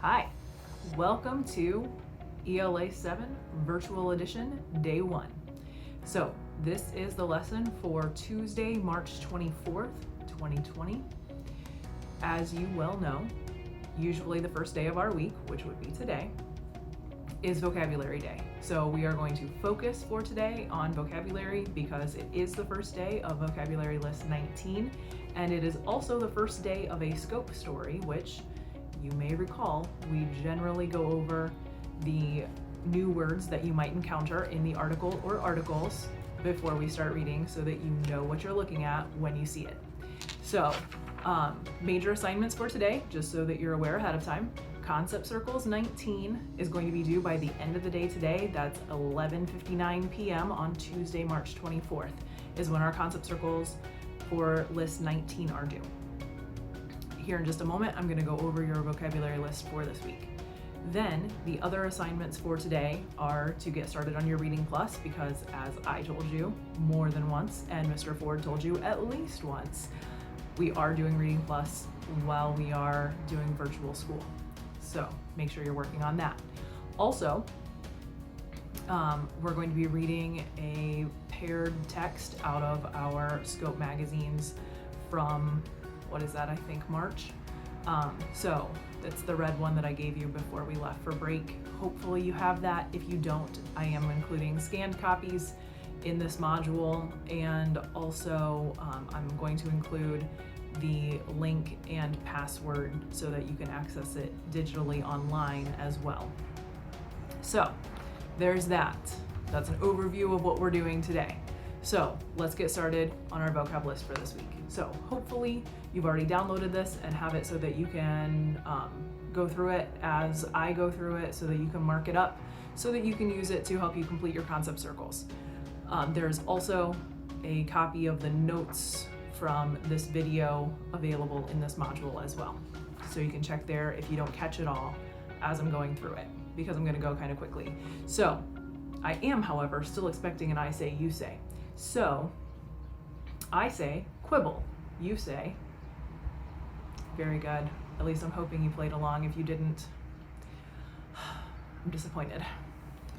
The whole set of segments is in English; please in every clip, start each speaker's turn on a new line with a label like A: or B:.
A: Hi, welcome to ELA 7 Virtual Edition, Day 1. So this is the lesson for Tuesday, March 24th, 2020. As you well know, usually the first day of our week, which would be today, is vocabulary day. So we are going to focus for today on vocabulary because it is the first day of vocabulary list 19, and it is also the first day of a scope story, which you may recall, we generally go over the new words that you might encounter in the article or articles before we start reading so that you know what you're looking at when you see it. So major assignments for today, just so that you're aware ahead of time. Concept circles 19 is going to be due by the end of the day today. That's 11:59 p.m. on Tuesday, March 24th is when our concept circles for list 19 are due. Here in just a moment, I'm going to go over your vocabulary list for this week. Then the other assignments for today are to get started on your Reading Plus because, as I told you more than once and Mr. Ford told you at least once, we are doing Reading Plus while we are doing virtual school. So make sure you're working on that. Also, we're going to be reading a paired text out of our Scope magazines from, what is that, I think March. So it's the red one that I gave you before we left for break. Hopefully you have that. If you don't, I am including scanned copies in this module, and also I'm going to include the link and password so that you can access it digitally online as well. So there's that. That's an overview of what we're doing today. So let's get started on our vocab list for this week. So hopefully you've already downloaded this and have it so that you can go through it as I go through it, so that you can mark it up, so that you can use it to help you complete your concept circles. There's also a copy of the notes from this video available in this module as well. So you can check there if you don't catch it all as I'm going through it, because I'm gonna go kind of quickly. So I am, however, still expecting an I say, you say. So I say quibble, you say. Very good. At least I'm hoping you played along. If you didn't, I'm disappointed.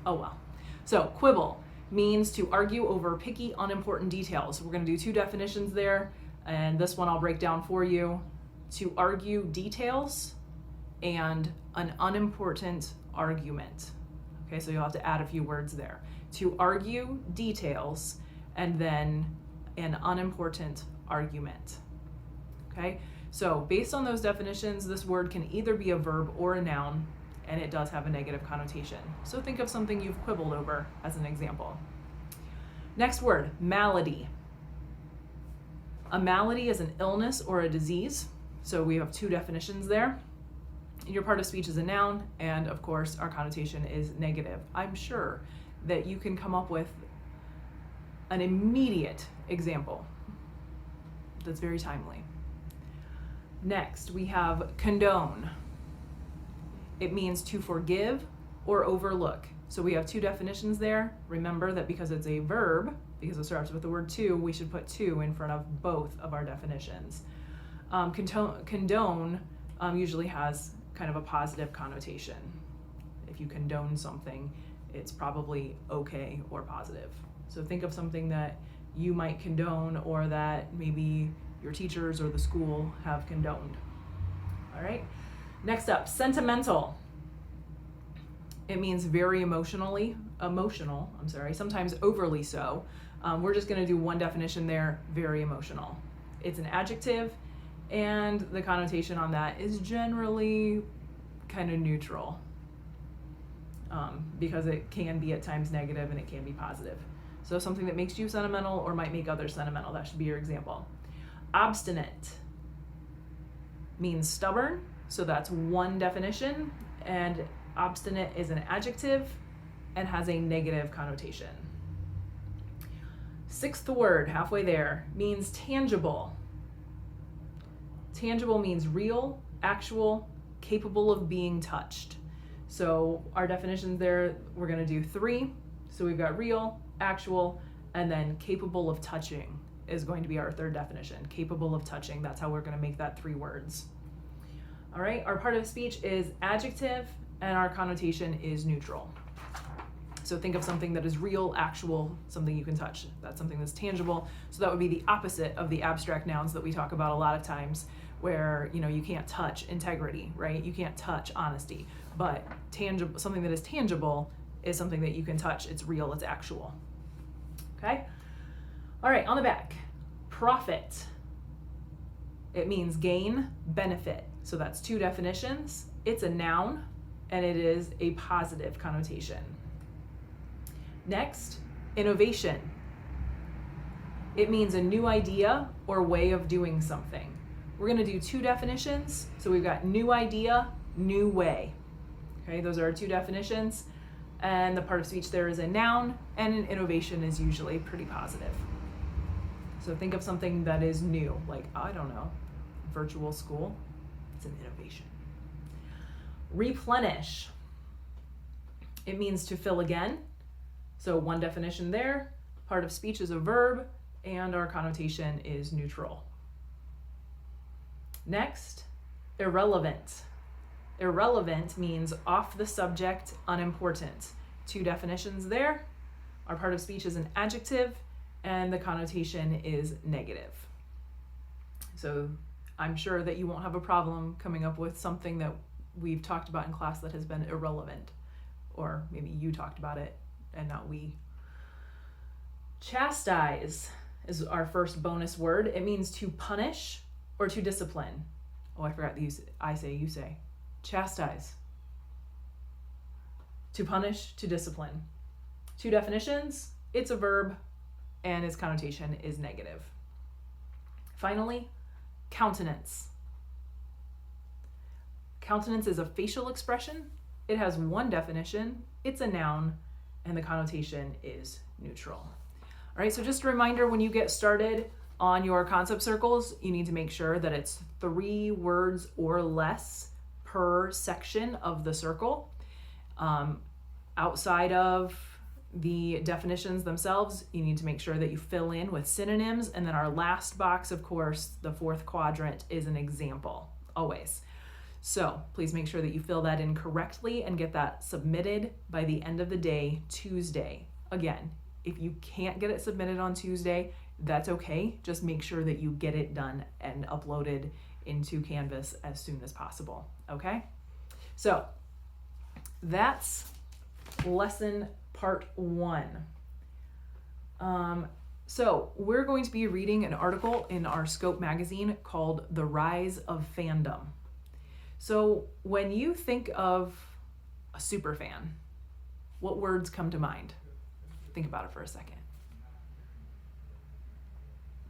A: Oh well. So quibble means to argue over picky, unimportant details. We're going to do two definitions there, and this one I'll break down for you. To argue details and an unimportant argument. Okay, so you'll have to add a few words there. To argue details and then an unimportant argument. Okay, so based on those definitions, this word can either be a verb or a noun, and it does have a negative connotation. So think of something you've quibbled over as an example. Next word, malady. A malady is an illness or a disease. So we have two definitions there. Your part of speech is a noun, and of course our connotation is negative. I'm sure that you can come up with an immediate example that's very timely. Next, we have condone. It means to forgive or overlook. So we have two definitions there. Remember that because it's a verb, because it starts with the word to, we should put to in front of both of our definitions. Condone usually has kind of a positive connotation. If you condone something, it's probably okay or positive. So think of something that you might condone, or that maybe your teachers or the school have condoned. All right. Next up, sentimental. It means very emotional, sometimes overly so. We're just going to do one definition there, very emotional. It's an adjective, and the connotation on that is generally kind of neutral, because it can be at times negative and it can be positive. So something that makes you sentimental or might make others sentimental, that should be your example. Obstinate means stubborn. So that's one definition, and obstinate is an adjective and has a negative connotation. Sixth word, halfway there, means tangible. Tangible means real, actual, capable of being touched. So our definitions there, we're going to do three. So we've got real, actual, and then capable of touching is going to be our third definition. Capable of touching, that's how we're going to make that 3 words. All right, our part of speech is adjective and our connotation is neutral. So think of something that is real, actual, something you can touch. That's something that's tangible. So that would be the opposite of the abstract nouns that we talk about a lot of times, where you can't touch integrity, right? You can't touch honesty. But tangible, something that is tangible is something that you can touch. It's real, it's actual. Okay? All right, on the back, profit. It means gain, benefit. So that's two definitions. It's a noun and it is a positive connotation. Next, innovation. It means a new idea or way of doing something. We're going to do two definitions. So we've got new idea, new way. Okay, those are our two definitions. And the part of speech there is a noun, and an innovation is usually pretty positive. So think of something that is new, like, I don't know, virtual school. It's an innovation. Replenish. It means to fill again. So one definition there, part of speech is a verb, and our connotation is neutral. Next, irrelevant. Irrelevant means off the subject, unimportant. Two definitions there. Our part of speech is an adjective, and the connotation is negative. So I'm sure that you won't have a problem coming up with something that we've talked about in class that has been irrelevant, or maybe you talked about it and not we. Chastise is our first bonus word. It means to punish or to discipline. Oh, I forgot to use it. I say, you say. Chastise. To punish, to discipline. Two definitions. It's a verb and its connotation is negative. Finally, countenance. Countenance is a facial expression. It has one definition. It's a noun and the connotation is neutral. All right, so just a reminder, when you get started on your concept circles, you need to make sure that it's 3 words or less per section of the circle. Outside of the definitions themselves, you need to make sure that you fill in with synonyms. And then our last box, of course, the 4th quadrant, is an example, always. So please make sure that you fill that in correctly and get that submitted by the end of the day, Tuesday. Again, if you can't get it submitted on Tuesday, that's okay. Just make sure that you get it done and uploaded into Canvas as soon as possible, okay? So that's lesson part 1. So we're going to be reading an article in our Scope magazine called The Rise of Fandom. So when you think of a super fan, what words come to mind? Think about it for a second.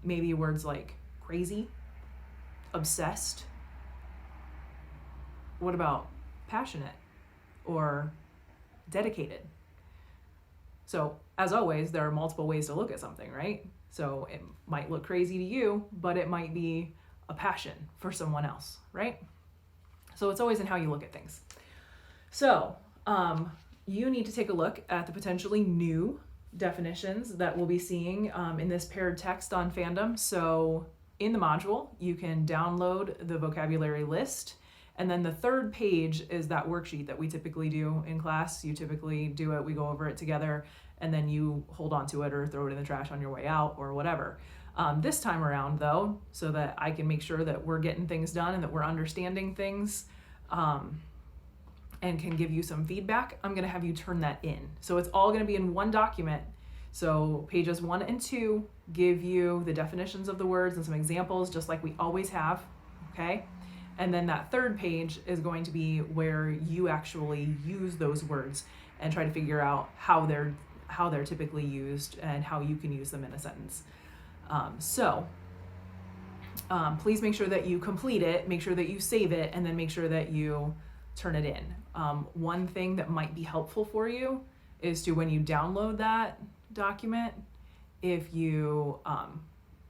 A: Maybe words like crazy, obsessed. What about passionate or dedicated? So as always, there are multiple ways to look at something, right? So it might look crazy to you, but it might be a passion for someone else, right? So it's always in how you look at things. So you need to take a look at the potentially new definitions that we'll be seeing in this paired text on fandom. So in the module, you can download the vocabulary list. And then the 3rd page is that worksheet that we typically do in class. You typically do it, we go over it together, and then you hold on to it or throw it in the trash on your way out or whatever. This time around, though, so that I can make sure that we're getting things done and that we're understanding things and can give you some feedback, I'm going to have you turn that in. So it's all going to be in one document. So pages 1 and 2 give you the definitions of the words and some examples, just like we always have, okay? And then that 3rd page is going to be where you actually use those words and try to figure out how they're typically used and how you can use them in a sentence. Please make sure that you complete it, make sure that you save it, and then make sure that you turn it in. One thing that might be helpful for you is to, when you download that document, if you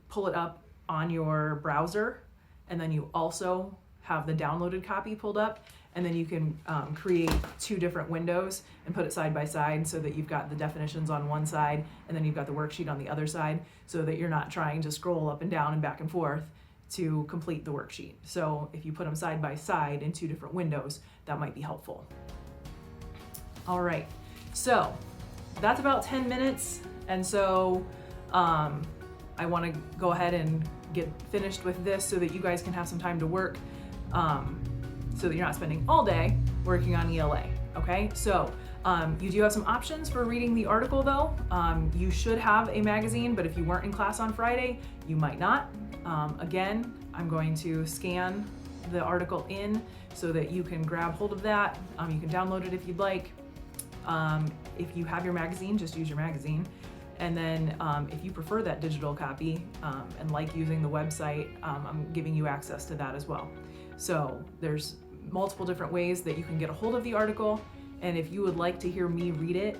A: pull it up on your browser, and then you also have the downloaded copy pulled up, and then you can create 2 different windows and put it side by side so that you've got the definitions on one side and then you've got the worksheet on the other side, so that you're not trying to scroll up and down and back and forth. to complete the worksheet. So if you put them side by side in 2 different windows, that might be helpful. All right, so that's about 10 minutes. And so I want to go ahead and get finished with this so that you guys can have some time to work, so that you're not spending all day working on ELA, okay? So you do have some options for reading the article though. You should have a magazine, but if you weren't in class on Friday, you might not. Again, I'm going to scan the article in so that you can grab hold of that. You can download it if you'd like. If you have your magazine, just use your magazine. And then if you prefer that digital copy and like using the website, I'm giving you access to that as well. So there's multiple different ways that you can get a hold of the article. And if you would like to hear me read it,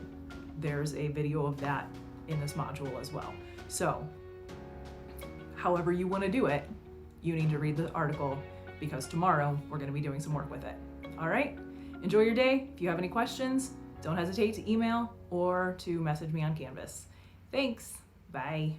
A: there's a video of that in this module as well. So however you want to do it, you need to read the article because tomorrow we're going to be doing some work with it. All right? Enjoy your day. If you have any questions, don't hesitate to email or to message me on Canvas. Thanks. Bye.